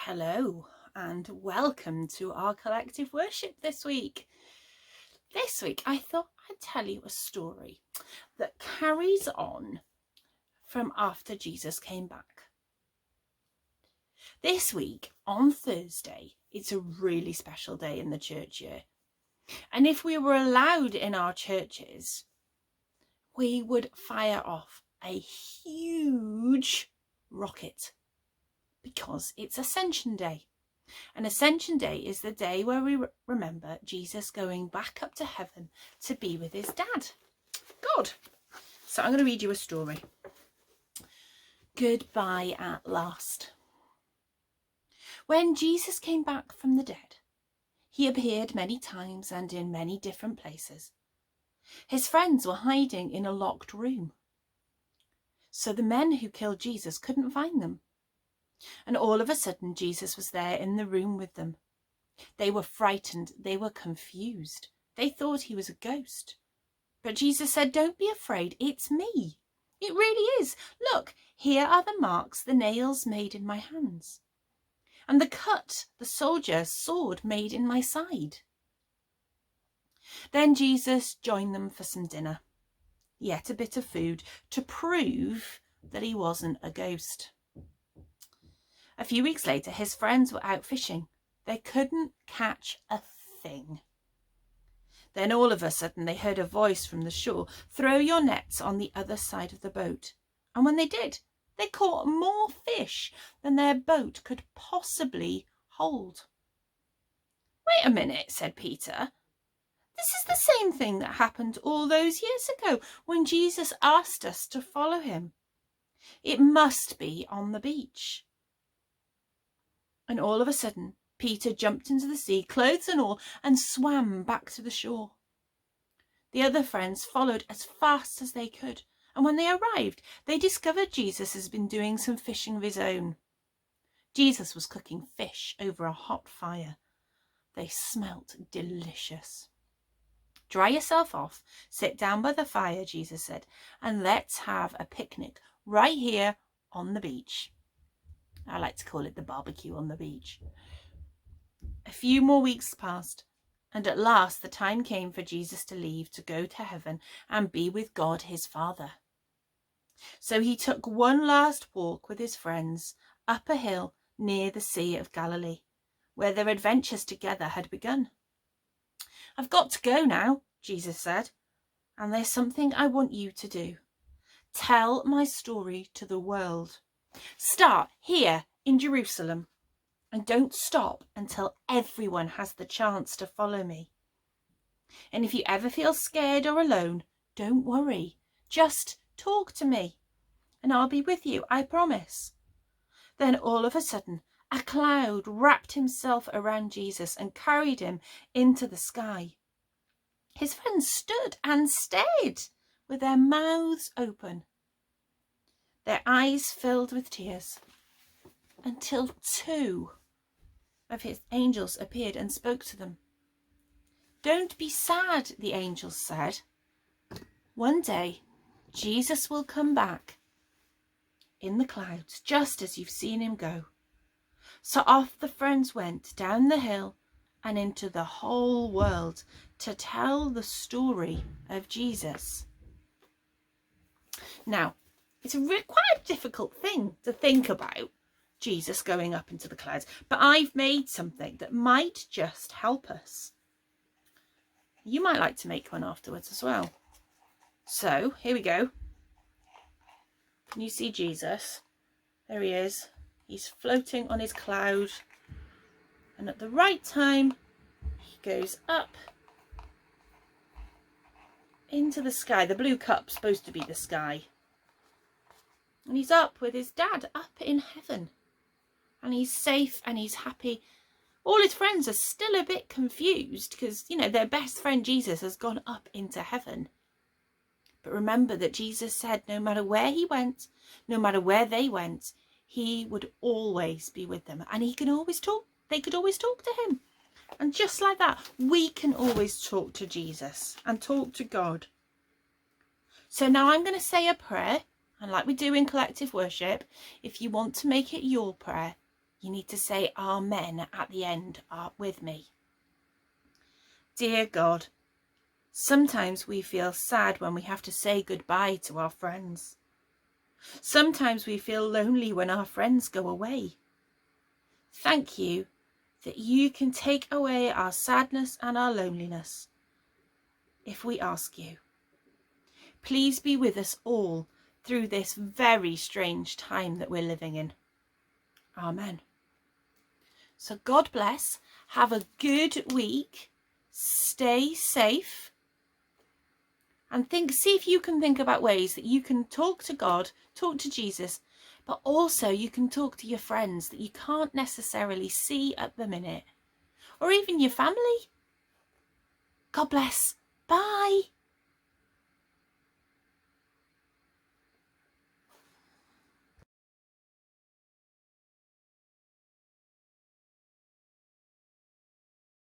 Hello and welcome to our collective worship this week. This week I thought I'd tell you a story that carries on from after Jesus came back. This week on Thursday, it's a really special day in the church year. And if we were allowed in our churches, we would fire off a huge rocket because it's Ascension Day. And Ascension Day is the day where we remember Jesus going back up to heaven to be with his dad, God. So I'm going to read you a story. Goodbye at last. When Jesus came back from the dead, he appeared many times and in many different places. His friends were hiding in a locked room, so the men who killed Jesus couldn't find them. And all of a sudden, Jesus was there in the room with them. They were frightened. They were confused. They thought he was a ghost. But Jesus said, "Don't be afraid. It's me. It really is. Look, here are the marks the nails made in my hands, and the cut the soldier's sword made in my side." Then Jesus joined them for some dinner, yet a bit of food, to prove that he wasn't a ghost. A few weeks later, his friends were out fishing. They couldn't catch a thing. Then all of a sudden they heard a voice from the shore, "Throw your nets on the other side of the boat." And when they did, they caught more fish than their boat could possibly hold. "Wait a minute," said Peter. "This is the same thing that happened all those years ago when Jesus asked us to follow him. It must be on the beach." And all of a sudden, Peter jumped into the sea, clothes and all, and swam back to the shore. The other friends followed as fast as they could, and when they arrived, they discovered Jesus has been doing some fishing of his own. Jesus was cooking fish over a hot fire. They smelt delicious. "Dry yourself off, sit down by the fire," Jesus said, "and let's have a picnic right here on the beach." I like to call it the barbecue on the beach. A few more weeks passed, and at last the time came for Jesus to leave to go to heaven and be with God his Father. So he took one last walk with his friends up a hill near the Sea of Galilee, where their adventures together had begun. "I've got to go now," Jesus said, "and there's something I want you to do. Tell my story to the world. Start here in Jerusalem, and don't stop until everyone has the chance to follow me. And if you ever feel scared or alone, don't worry. Just talk to me, and I'll be with you, I promise." Then all of a sudden, a cloud wrapped himself around Jesus and carried him into the sky. His friends stood and stared with their mouths open, their eyes filled with tears, until two of his angels appeared and spoke to them. "Don't be sad," the angels said. "One day, Jesus will come back in the clouds, just as you've seen him go." So off the friends went down the hill and into the whole world to tell the story of Jesus. Now, it's quite a difficult thing to think about, Jesus going up into the clouds, but I've made something that might just help us. You might like to make one afterwards as well. So here we go. Can you see Jesus? There he is. He's floating on his cloud, and at the right time he goes up into the sky. The blue cup's supposed to be the sky, and he's up with his dad up in heaven, and he's safe and he's happy. All his friends are still a bit confused because, their best friend Jesus has gone up into heaven. But remember that Jesus said no matter where he went, no matter where they went, he would always be with them, and he can always talk. They could always talk to him. And just like that, we can always talk to Jesus and talk to God. So now I'm going to say a prayer, and like we do in collective worship, if you want to make it your prayer, You need to say amen at the end with me. Dear God, sometimes we feel sad when we have to say goodbye to our friends. Sometimes we feel lonely when our friends go away. Thank you that you can take away our sadness and our loneliness if we ask you. Please be with us all through this very strange time that we're living in. Amen. So God bless. Have a good week. Stay safe. And see if you can think about ways that you can talk to God, talk to Jesus, but also you can talk to your friends that you can't necessarily see at the minute, or even your family. God bless. Bye.